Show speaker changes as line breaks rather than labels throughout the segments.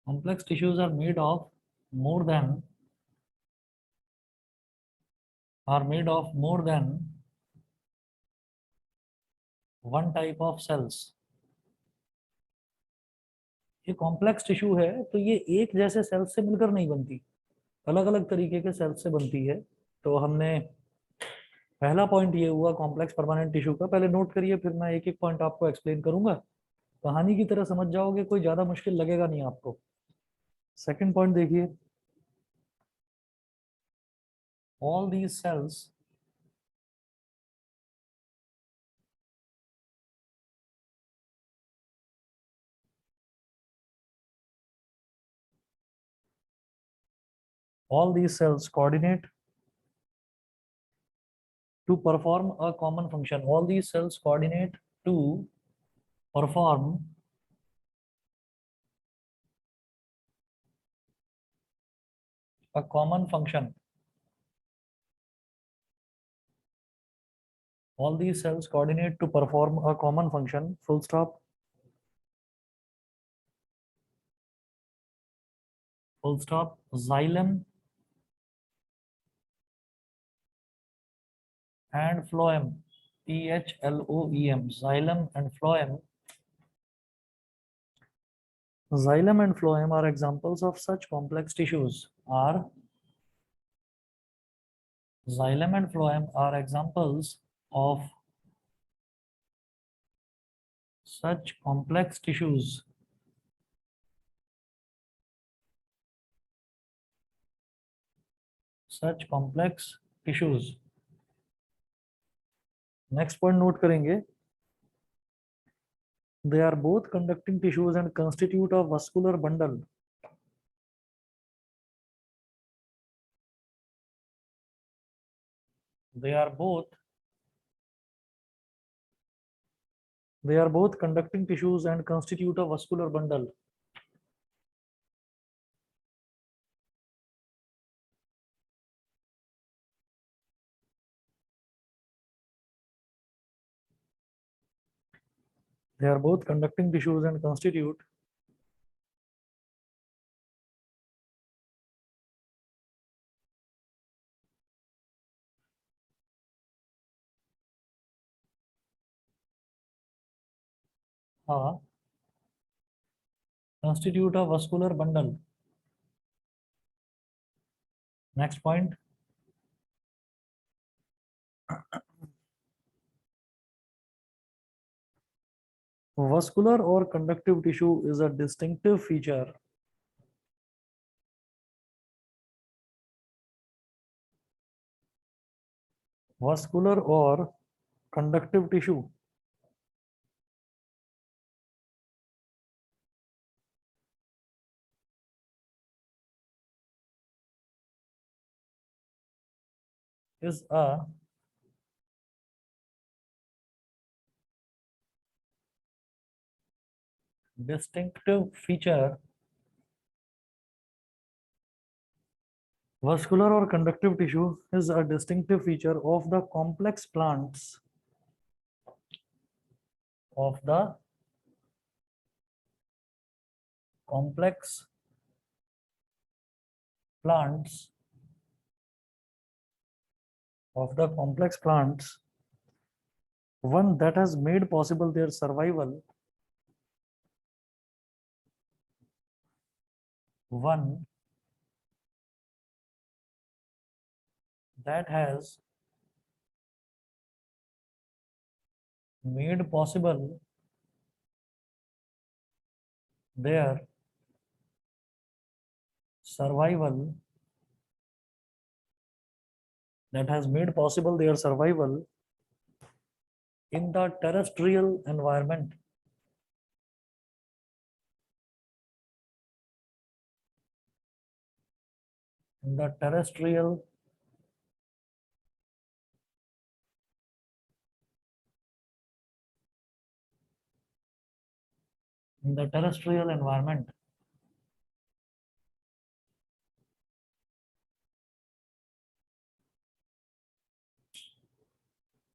Complex tissues are made of more than one type of cells. ये complex tissue है तो ये एक जैसे सेल्स से मिलकर नहीं बनती, अलग अलग तरीके के सेल्स से बनती है। तो हमने पहला पॉइंट ये हुआ कॉम्प्लेक्स परमानेंट टिश्यू का। पहले नोट करिए, फिर मैं एक एक पॉइंट आपको एक्सप्लेन करूंगा। कहानी की तरह समझ जाओगे, कोई ज्यादा मुश्किल लगेगा नहीं आपको। सेकंड पॉइंट देखिए, all these sales coordinate to perform a common function. All these cells coordinate to perform a common function. All these cells coordinate to perform a common function. Full stop. Full stop. Xylem and phloem. PHLOEM. Xylem and phloem. Xylem and phloem are examples of such complex tissues. Xylem and phloem are examples of such complex tissues. Such complex tissues. Next point note करेंगे, they are both conducting tissues and constitute a vascular bundle. They are both conducting tissues and constitute a vascular bundle. They are both conducting tissues and constitute a vascular bundle. Next point. Vascular or conductive tissue is a distinctive feature. Vascular or conductive tissue is a distinctive feature. Vascular or conductive tissue is a distinctive feature of the complex plants of the complex plants one that has made possible their survival, one that has made possible their survival, in the terrestrial environment. In the terrestrial environment.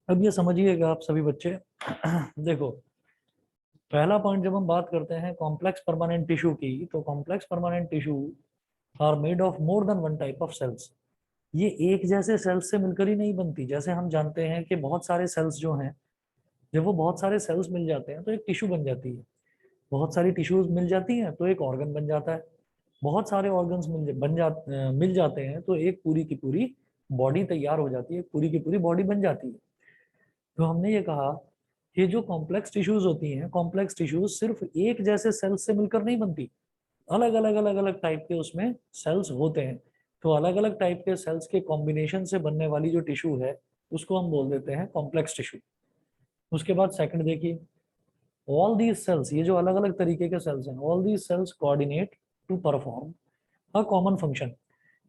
अब ये समझिएगा आप सभी बच्चे। देखो, पहला point, जब हम बात करते हैं कॉम्प्लेक्स परमानेंट टिश्यू की, तो complex permanent tissue are made of more than one type of cells. ये एक जैसे सेल्स से मिलकर ही नहीं बनती। जैसे हम जानते हैं कि बहुत सारे सेल्स जो हैं, जब वो बहुत सारे सेल्स मिल जाते हैं तो एक टिश्यू बन जाती है। बहुत सारी टिश्यूज मिल जाती हैं तो एक ऑर्गन बन जाता है। बहुत सारे ऑर्गन्स मिल जाते हैं तो एक पूरी की पूरी बॉडी तैयार हो जाती है, पूरी की पूरी बॉडी बन जाती है। तो हमने ये कहा कि जो कॉम्प्लेक्स टिश्यूज होती हैं, कॉम्प्लेक्स टिश्यूज सिर्फ एक जैसे सेल्स से मिलकर नहीं बनती, अलग अलग टाइप के उसमें सेल्स होते हैं। तो अलग अलग टाइप के सेल्स के कॉम्बिनेशन से बनने वाली जो टिश्यू है उसको हम बोल देते हैं कॉम्प्लेक्स टिश्यू। उसके बाद सेकंड देखिए, ऑल दीज सेल्स, ये जो अलग अलग तरीके के सेल्स हैं, all these cells coordinate to perform a common function.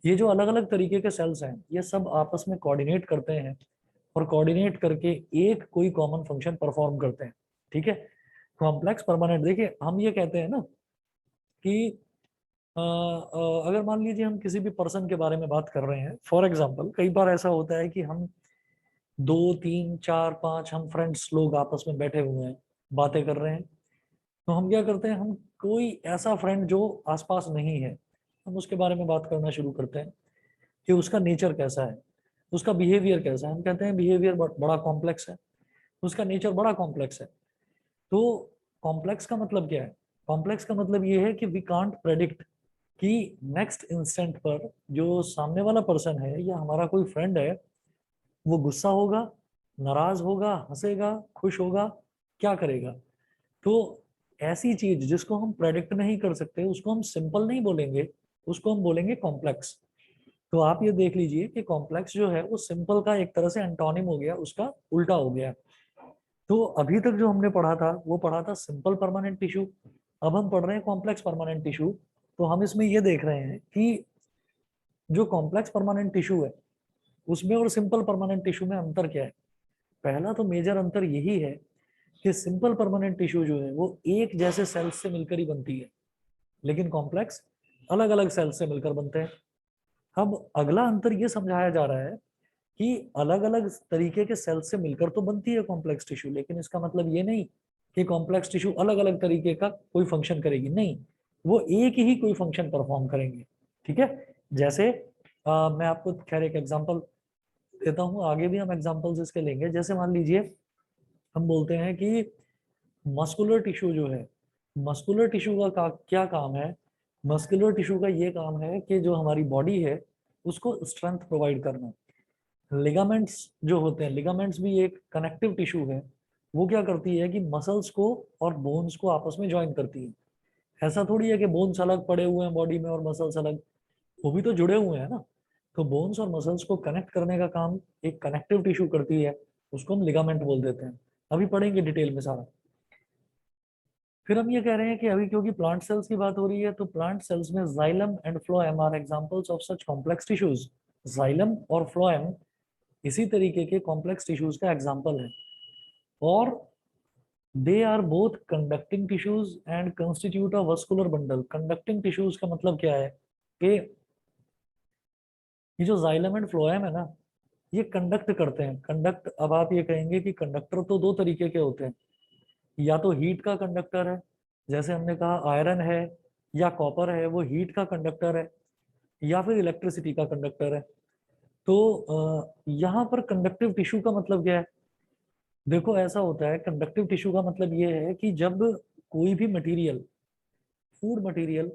ये जो अलग अलग तरीके के सेल्स हैं ये सब आपस में कोऑर्डिनेट करते हैं और कोऑर्डिनेट करके एक कोई कॉमन फंक्शन परफॉर्म करते हैं। ठीक है। कॉम्प्लेक्स परमानेंट, देखिए हम ये कहते हैं ना कि अगर मान लीजिए हम किसी भी पर्सन के बारे में बात कर रहे हैं, फॉर एग्जांपल कई बार ऐसा होता है कि हम दो तीन चार पांच हम फ्रेंड्स लोग आपस में बैठे हुए हैं, बातें कर रहे हैं। तो हम क्या करते हैं, हम कोई ऐसा फ्रेंड जो आसपास नहीं है, हम उसके बारे में बात करना शुरू करते हैं कि उसका नेचर कैसा है, उसका बिहेवियर कैसा है। हम कहते हैं बिहेवियर बड़ा कॉम्प्लेक्स है, उसका नेचर बड़ा कॉम्प्लेक्स है। तो कॉम्प्लेक्स का मतलब क्या है? कॉम्प्लेक्स का मतलब ये है कि वी कांट प्रेडिक्ट कि नेक्स्ट इंस्टेंट पर जो सामने वाला पर्सन है या हमारा कोई फ्रेंड है, वो गुस्सा होगा, नाराज होगा, हंसेगा, खुश होगा, क्या करेगा। तो ऐसी चीज जिसको हम प्रेडिक्ट नहीं कर सकते उसको हम सिंपल नहीं बोलेंगे, उसको हम बोलेंगे कॉम्प्लेक्स। तो आप ये देख लीजिए कि कॉम्प्लेक्स जो है वो सिंपल का एक तरह से एंटोनिम हो गया, उसका उल्टा हो गया। तो अभी तक जो हमने पढ़ा था वो पढ़ा था सिंपल परमानेंट टिश्यू, अब हम पढ़ रहे हैं कॉम्प्लेक्स परमानेंट टिश्यू। तो हम इसमें ये देख रहे हैं कि जो कॉम्प्लेक्स परमानेंट टिश्यू है उसमें और सिंपल परमानेंट टिश्यू में अंतर क्या है। पहला तो मेजर अंतर यही है कि सिंपल परमानेंट टिश्यू जो है वो एक जैसे सेल्स से मिलकर ही बनती है, लेकिन कॉम्प्लेक्स अलग अलग सेल्स से मिलकर बनते हैं। अब अगला अंतर ये समझाया जा रहा है कि अलग अलग तरीके के सेल्स से मिलकर तो बनती है कॉम्प्लेक्स टिश्यू, लेकिन इसका मतलब ये नहीं कि कॉम्प्लेक्स टिश्यू अलग अलग तरीके का कोई फंक्शन करेगी, नहीं, वो एक ही कोई फंक्शन परफॉर्म करेंगे। ठीक है। जैसे मैं आपको खैर एक एग्जांपल देता हूँ, आगे भी हम एग्जांपल्स इसके लेंगे। जैसे मान लीजिए हम बोलते हैं कि मस्कुलर टिश्यू जो है, मस्कुलर टिश्यू का क्या काम है? मस्कुलर टिश्यू का ये काम है कि जो हमारी बॉडी है उसको स्ट्रेंथ प्रोवाइड करना। लिगामेंट्स जो होते हैं, लिगामेंट्स भी एक कनेक्टिव टिश्यू है। वो क्या करती है कि मसल्स को और बोन्स को आपस में ज्वाइन करती है। ऐसा थोड़ी है कि बोन्स अलग पड़े हुए हैं बॉडी में और मसल्स अलग, वो भी तो जुड़े हुए हैं ना। तो बोन्स और मसल्स को कनेक्ट करने का काम एक कनेक्टिव टिश्यू करती है, उसको हम लिगामेंट बोल देते हैं। अभी पढ़ेंगे डिटेल में सारा। फिर हम ये कह रहे हैं कि अभी क्योंकि प्लांट सेल्स की बात हो रही है, तो प्लांट सेल्स में xylem and phloem are examples of such complex tissues. Xylem और फ्लोएम इसी तरीके के कॉम्प्लेक्स टिश्यूज का एग्जांपल है, और they are both conducting tissues and constitute a vascular bundle. Conducting tissues का मतलब क्या है कि ये जो जाइलम एंड फ्लोएम है ना, ये कंडक्ट करते हैं। कंडक्ट, अब आप ये कहेंगे कि कंडक्टर तो दो तरीके के होते हैं, या तो हीट का कंडक्टर है, जैसे हमने कहा आयरन है या कॉपर है, वो हीट का कंडक्टर है, या फिर इलेक्ट्रिसिटी का कंडक्टर है। तो यहाँ पर कंडक्टिव टिश्यू का मतलब क्या है? देखो ऐसा होता है, कंडक्टिव टिश्यू का मतलब ये है कि जब कोई भी मटेरियल, फूड मटेरियल,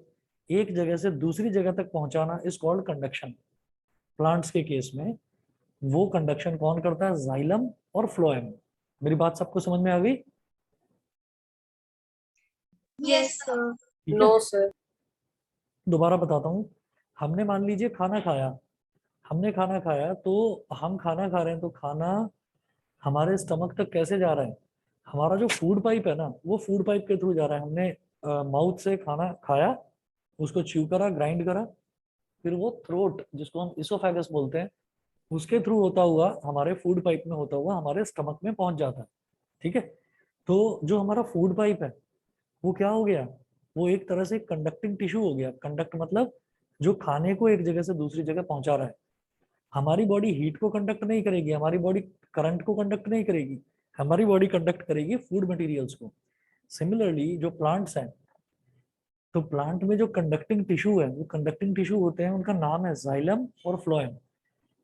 एक जगह से दूसरी जगह तक पहुंचाना इज कॉल्ड कंडक्शन। प्लांट्स के केस में वो कंडक्शन कौन करता है? जाइलम और फ्लोएम। मेरी बात सबको समझ में आ गई?
Yes sir.
ठीक है,
नो सर।
दोबारा बताता हूँ। हमने मान लीजिए खाना खाया, हमने खाना खाया, तो हम खाना खा रहे हैं तो खाना हमारे स्टमक तक कैसे जा रहा है? हमारा जो फूड पाइप है ना, वो फूड पाइप के थ्रू जा रहा है। हमने माउथ से खाना खाया, उसको च्यू करा, ग्राइंड करा, फिर वो थ्रोट जिसको हम इसोफेगस बोलते हैं, उसके थ्रू होता हुआ हमारे फूड पाइप में होता हुआ हमारे स्टमक में पहुंच जाता है। ठीक है। तो जो हमारा फूड पाइप है वो क्या हो गया? वो एक तरह से कंडक्टिंग टिश्यू हो गया। कंडक्ट मतलब जो खाने को एक जगह से दूसरी जगह पहुंचा रहा है। हमारी बॉडी हीट को कंडक्ट नहीं करेगी, हमारी बॉडी करंट को कंडक्ट नहीं करेगी, हमारी बॉडी कंडक्ट करेगी फूड मटेरियल्स को। सिमिलरली जो प्लांट्स हैं, तो प्लांट में जो कंडक्टिंग टिश्यू है, वो कंडक्टिंग टिश्यू होते हैं, उनका नाम है जाइलम और फ्लोएम।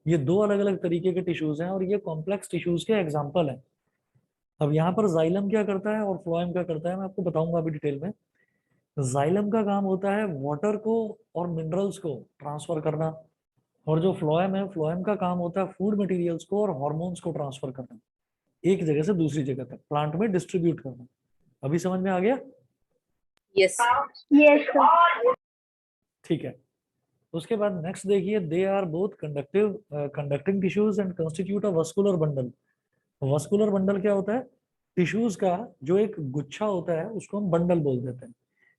ये दो अलग अलग तरीके के टिश्यूज हैं और ये कॉम्प्लेक्स टिश्यूज के एग्जाम्पल हैं। अब यहाँ पर जाइलम क्या करता है और फ्लोएम क्या करता है, मैं आपको बताऊंगा अभी डिटेल में। जाइलम का काम होता है वाटर को और मिनरल्स को ट्रांसफर करना, और जो फ्लोएम है, फ्लोएम का काम होता है फूड मटेरियल्स को और हार्मोन्स को ट्रांसफर करना, एक जगह से दूसरी जगह तक प्लांट में डिस्ट्रीब्यूट करना। अभी समझ में आ गया?
Yes
Yes, sir.
ठीक है। उसके बाद नेक्स्ट देखिए, they are both conducting tissues and constitute a vascular bundle. Vascular bundle क्या होता है? टिश्यूज का जो एक गुच्छा होता है उसको हम बंडल बोल देते हैं।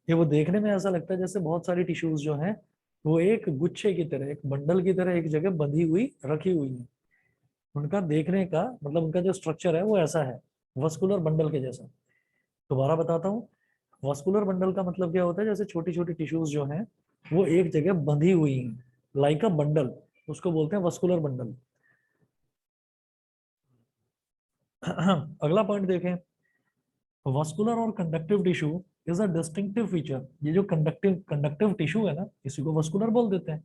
ये वो देखने में ऐसा लगता है जैसे बहुत सारी टिश्यूज जो हैं वो एक गुच्छे की तरह, एक बंडल की तरह एक जगह बंधी हुई रखी हुई है। उनका देखने का मतलब उनका जो स्ट्रक्चर है वो ऐसा है, वस्कुलर बंडल के जैसा। दोबारा बताता हूँ, वस्कुलर बंडल का मतलब क्या होता है, जैसे छोटी छोटी टिश्यूज जो हैं वो एक जगह बंधी हुई हैं, लाइक अ बंडल, उसको बोलते हैं वस्कुलर बंडल। अगला पॉइंट देखें, वस्कुलर और conductive tissue is a distinctive feature. ये जो कंडक्टिव टिश्यू है ना, इसी को वस्कुलर बोल देते हैं।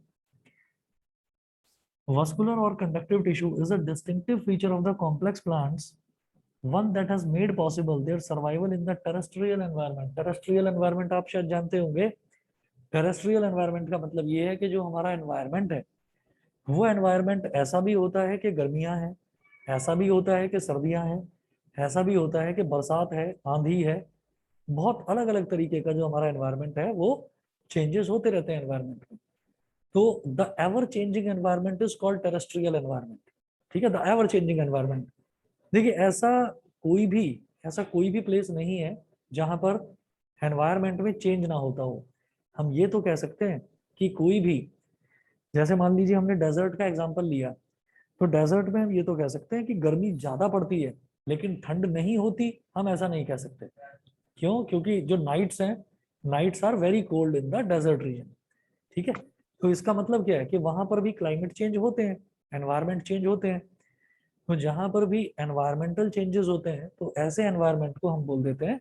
वस्कुलर और conductive tissue is a distinctive feature of the complex plants, one that has made possible their survival in the terrestrial environment. Terrestrial environment आप शायद जानते होंगे। टेरेस्ट्रियल एनवायरनमेंट का मतलब ये है कि जो हमारा एनवायरनमेंट है, वो एनवायरनमेंट ऐसा भी होता है कि गर्मियां हैं, ऐसा भी होता है कि सर्दियां हैं, ऐसा भी होता है कि बरसात है, आंधी है। बहुत अलग अलग तरीके का जो हमारा एनवायरनमेंट है वो चेंजेस होते रहते हैं एनवायरनमेंट में। तो the ever changing environment is called terrestrial environment. ठीक है, द एवर चेंजिंग एनवायरनमेंट। देखिए कोई भी ऐसा कोई भी प्लेस नहीं है जहां पर एनवायरनमेंट में चेंज ना होता हो। हम ये तो कह सकते हैं कि कोई भी, जैसे मान लीजिए हमने डेजर्ट का एग्जांपल लिया, तो डेजर्ट में हम ये तो कह सकते हैं कि गर्मी ज्यादा पड़ती है लेकिन ठंड नहीं होती, हम ऐसा नहीं कह सकते। क्यों? क्योंकि जो नाइट्स हैं, nights are very cold in the desert region. ठीक है, तो इसका मतलब क्या है कि वहां पर भी क्लाइमेट चेंज होते हैं, एनवायरमेंट चेंज होते हैं। तो जहां पर भी एनवायरमेंटल चेंजेस होते हैं तो ऐसे एनवायरमेंट को हम बोल देते हैं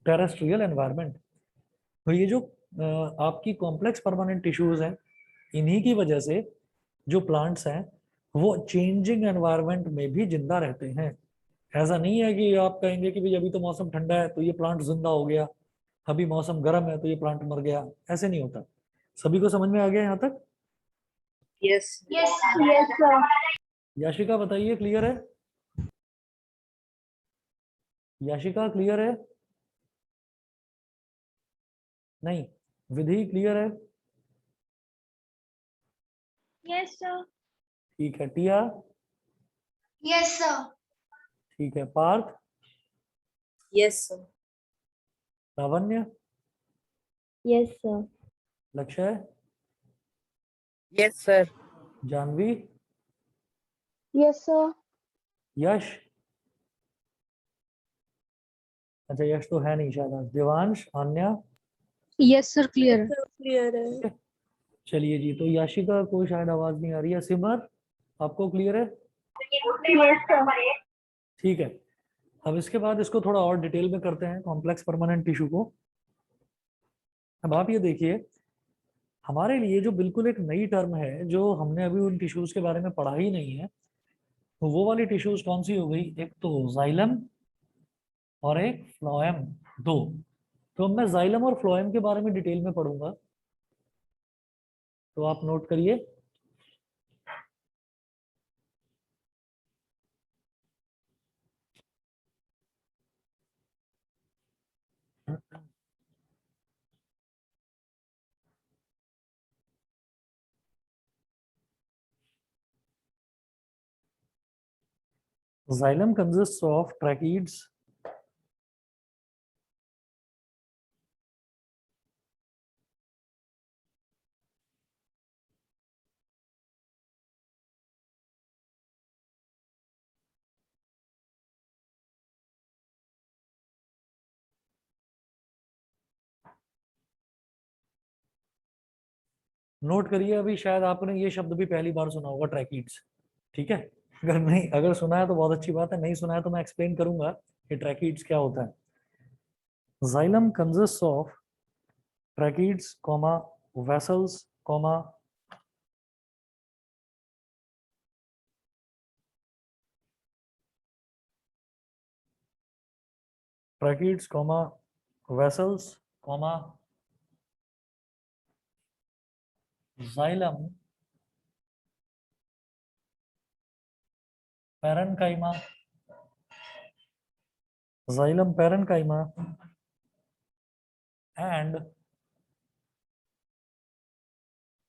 टेरेस्ट्रियल एनवायरमेंट। तो ये जो आपकी कॉम्प्लेक्स परमानेंट टिश्यूज हैं, इन्हीं की वजह से जो प्लांट्स हैं वो चेंजिंग एनवायरनमेंट में भी जिंदा रहते हैं। ऐसा नहीं है कि आप कहेंगे कि भाई अभी तो मौसम ठंडा है तो ये प्लांट जिंदा हो गया, अभी मौसम गर्म है तो ये प्लांट मर गया। ऐसे नहीं होता। सभी को समझ में आ गया यहाँ तक?
Yes
Yes, yes, sir.
Yashika बताइए, क्लियर है? याशिका क्लियर है? नहीं। विधि क्लियर है?
Yes, sir.
ठीक है। टिया?
Yes, sir.
ठीक है। Parth?
Yes
Lavanya?
Yes, sir.
Lakshya?
Yes sir
Janvi?
Yes, sir.
Yash? अच्छा, यश तो है नहीं शायद आज। Devansh? Anya?
Yes, sir. Clear.
Clear है
चलिए जी, तो याशिका को शायद आवाज नहीं आ रही है। सिमर, आपको क्लियर है?
Yes, sir.
ठीक है। अब इसके बाद इसको थोड़ा और डिटेल में करते हैं, कॉम्प्लेक्स परमानेंट टिश्यू को। अब आप ये देखिए, हमारे लिए जो बिल्कुल एक नई टर्म है, जो हमने अभी उन टिश्यूज के बारे में पढ़ा ही नहीं है, तो वो वाली टिश्यूज कौन सी हो गई? एक तो जाइलम और एक फ्लोएम, दो। तो मैं जाइलम और फ्लोएम के बारे में डिटेल में पढ़ूंगा, तो आप नोट करिए। Xylem consists of tracheids, note करिए। अभी शायद आपने ये शब्द भी पहली बार सुना होगा, ट्रैकीड्स। ठीक है, अगर नहीं, अगर सुना है तो बहुत अच्छी बात है, नहीं सुना है तो मैं एक्सप्लेन करूंगा कि ट्रैकीड्स क्या होता है। Xylem consists of tracheids, vessels, tracheids, vessels, xylem, parenchyma, xylem parenchyma,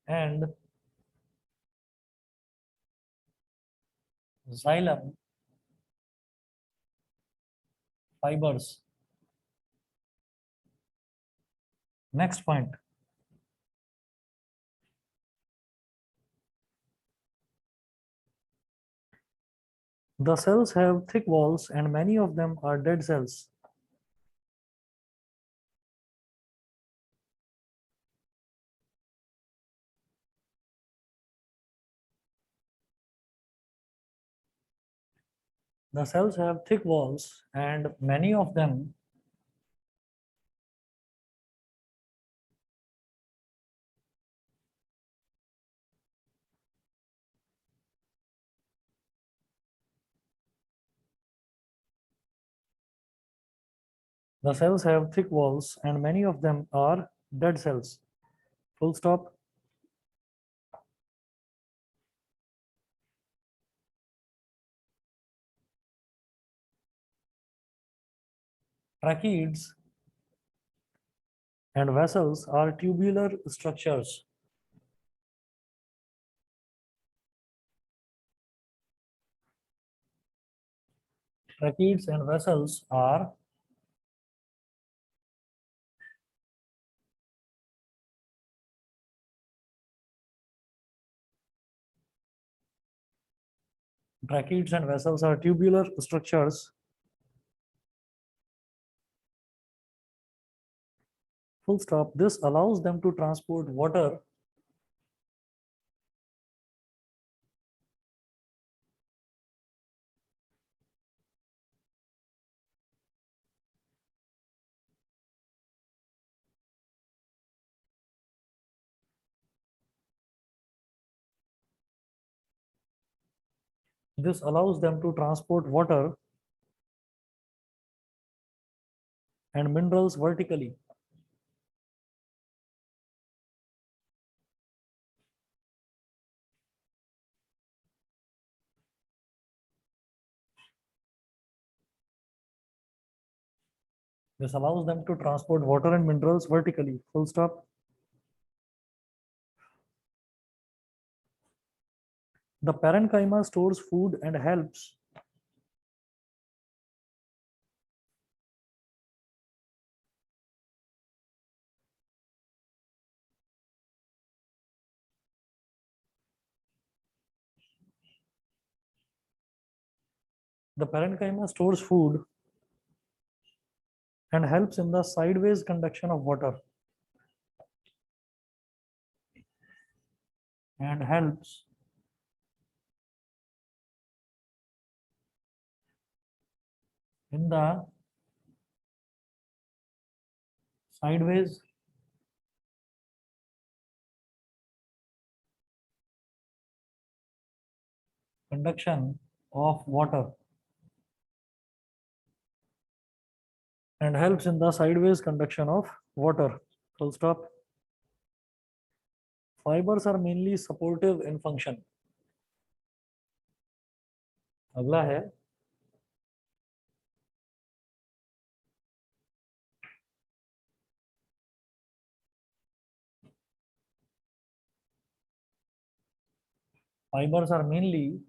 and xylem fibers. Next point. The cells have thick walls and many of them are dead cells. The cells have thick walls and many of them the cells have thick walls and many of them are dead cells. Full stop. Tracheids and vessels are tubular structures. Tracheids and vessels are tubular structures. Full stop. This allows them to transport water This allows them to transport water and minerals vertically. This allows them to transport water and minerals vertically. Full stop. The parenchyma stores food and helps the parenchyma stores food and helps in the sideways conduction of water and helps in the sideways conduction of water and helps in the sideways conduction of water. Full stop. Fibers are mainly supportive in function. अगला है fibers are mainly